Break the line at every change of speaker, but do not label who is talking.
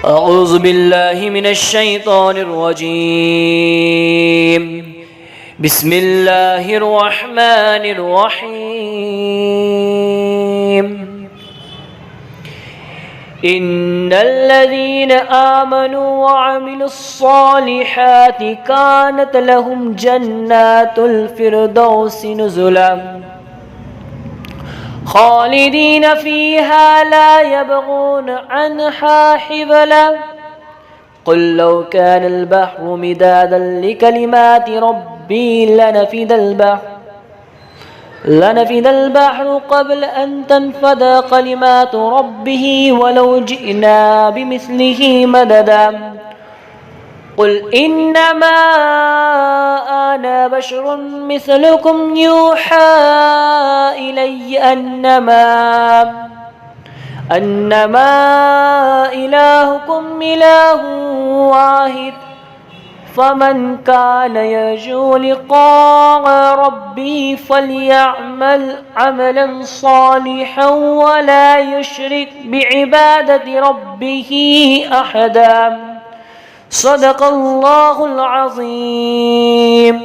أعوذ بالله من الشيطان الرجيم. بسم الله الرحمن الرحيم. إن الذين آمنوا وعملوا الصالحات كانت لهم جنات الفردوس نزلا خالدين فيها لا يبغون عنها حبلا. قل لو كان البحر مدادا لكلمات ربي لنفد البحر قبل أن تنفد كلمات ربه ولو جئنا بمثله مددا. قل إنما أنا بشر مثلكم يوحى إلي أنما إلهكم إله واحد فمن كان يرجو لقاء ربه فليعمل عملا صالحا ولا يشرك بعبادة ربه أحدا. صدق الله العظيم.